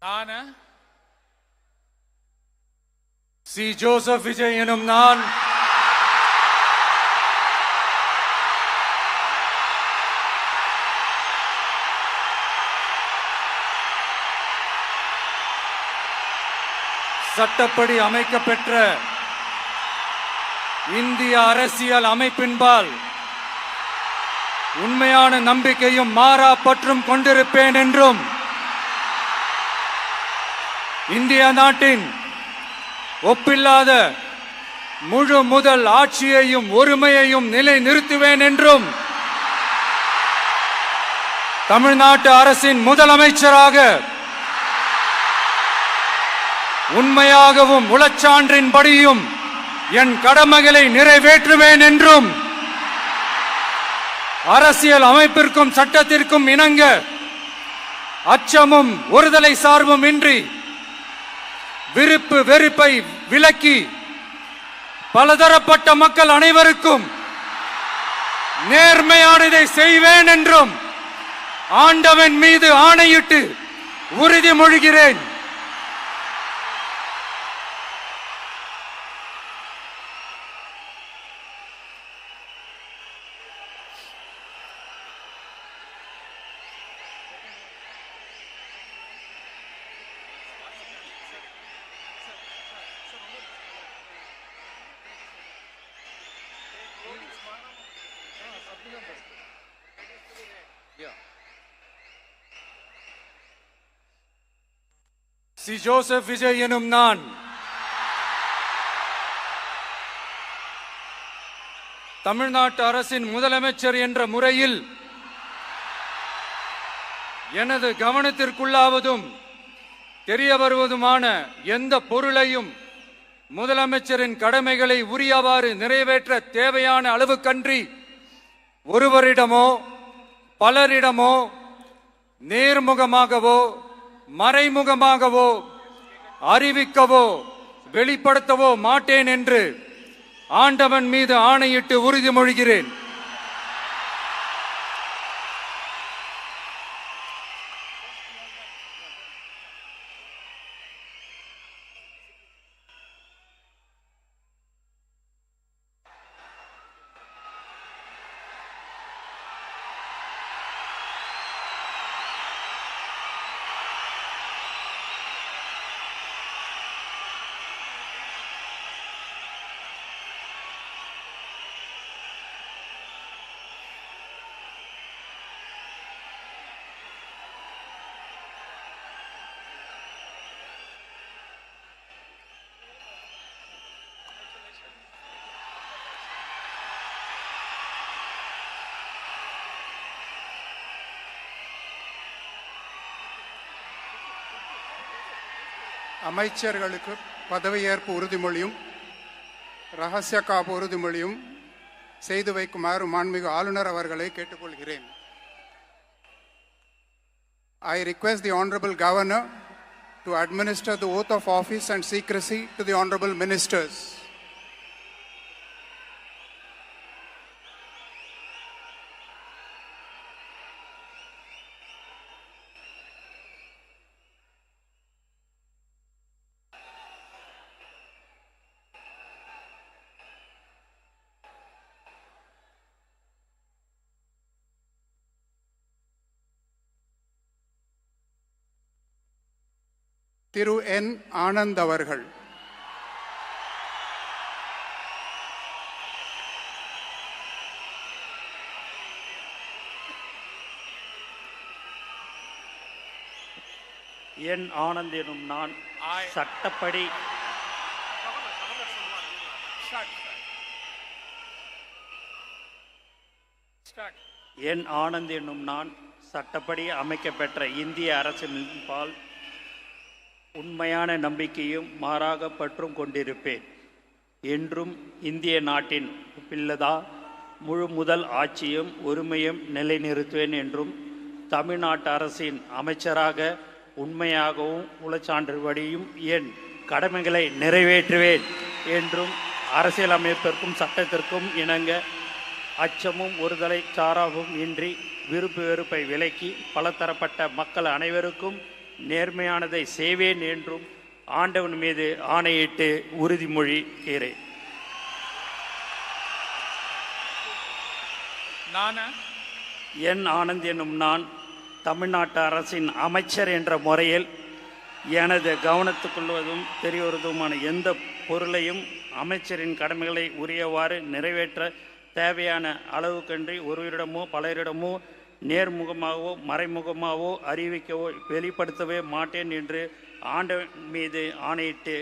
நான் C. Joseph Vijay எனும் நான் சட்டப்படி அமைக்கப்பெற்ற இந்திய அரசியல் அமைப்பின்பால் உண்மையான நம்பிக்கையும் மாறா பற்றும் கொண்டிருப்பேன் என்றும் இந்திய நாட்டின் ஒப்பில்லாத முழு முதல் ஆட்சியையும் ஒருமையையும் நிலை நிறுத்துவேன் என்றும் தமிழ்நாட்டு அரசின் முதலமைச்சராக உண்மையாகவும் உளச்சான்றின்படியும் என் கடமைகளை நிறைவேற்றுவேன் என்றும் அரசியல் அமைப்பிற்கும் சட்டத்திற்கும் இணங்க அச்சமும் ஒருதலை சார்பும் இன்றி விருப்பு வெறுப்பை விலக்கி பலதரப்பட்ட மக்கள் அனைவருக்கும் நேர்மையானதை செய்வேன் என்றும் ஆண்டவன் மீது ஆணையிட்டு உறுதிமொழிகிறேன். சி. ஜோசப் விஜய் எனும் நான் தமிழ்நாட்டு அரசின் முதலமைச்சர் என்ற முறையில் எனது கவனத்திற்குள்ளாவதும் தெரிய வருவதுமான எந்த பொருளையும் முதலமைச்சரின் கடமைகளை உரியவாறு நிறைவேற்ற தேவையான அளவுக்கன்றி ஒருவரிடமோ பலரிடமோ நேர்முகமாகவோ மறைமுகமாகவோ அறிவிக்கவோ வெளிப்படுத்தவோ மாட்டேன் என்று ஆண்டவன் மீது ஆணையிட்டு உறுதிமொழிகிறேன். அமைச்சர்களுக்கு பதவியேற்பு உறுதிமொழியும் ரகசிய காப்பு உறுதிமொழியும் செய்து வைக்குமாறு மாண்புமிகு ஆளுநர் அவர்களை கேட்டுக்கொள்கிறேன். I request the Honorable Governor to administer the oath of office and secrecy to the Honorable Ministers. திரு என். ஆனந்த் அவர்கள். என் ஆனந்த் எனும் நான் சட்டப்படி என் ஆனந்த் என்னும் நான் சட்டப்படி அமைக்கப்பெற்ற இந்திய அரசின்பால் உண்மையான நம்பிக்கையும் மாறாக பற்றும் கொண்டிருப்பேன் என்றும் இந்திய நாட்டின் பிள்ளதா முழு முதல் ஆட்சியும் ஒருமையும் நிலைநிறுத்துவேன் என்றும் தமிழ்நாட்டு அரசின் அமைச்சராக உண்மையாகவும் உளச்சான்றுபடியும் என் கடமைகளை நிறைவேற்றுவேன் என்றும் அரசியலமைப்பிற்கும் சட்டத்திற்கும் இணங்க அச்சமும் ஒருதலை சாராவும் இன்றி விருப்பு வெறுப்பை விலக்கி பலதரப்பட்ட மக்கள் அனைவருக்கும் நேர்மையானதை செய்வேன் என்றும் ஆண்டவன் மீது ஆணையிட்டு உறுதிமொழிகிறேன். என் ஆனந்த் என்னும் நான் தமிழ்நாட்டு அரசின் அமைச்சர் என்ற முறையில் எனது கவனத்துக்குள்வதும் தெரியவதுமான எந்த பொருளையும் அமைச்சரின் கடமைகளை உரியவாறு நிறைவேற்ற தேவையான அளவுக்கன்றி ஒருவரிடமோ பலரிடமோ நேர்முகமாகவோ மறைமுகமாகவோ அறிவிக்கவோ வெளிப்படுத்தவே மாட்டேன் என்று ஆண்டவன் மீது ஆணையிட்டு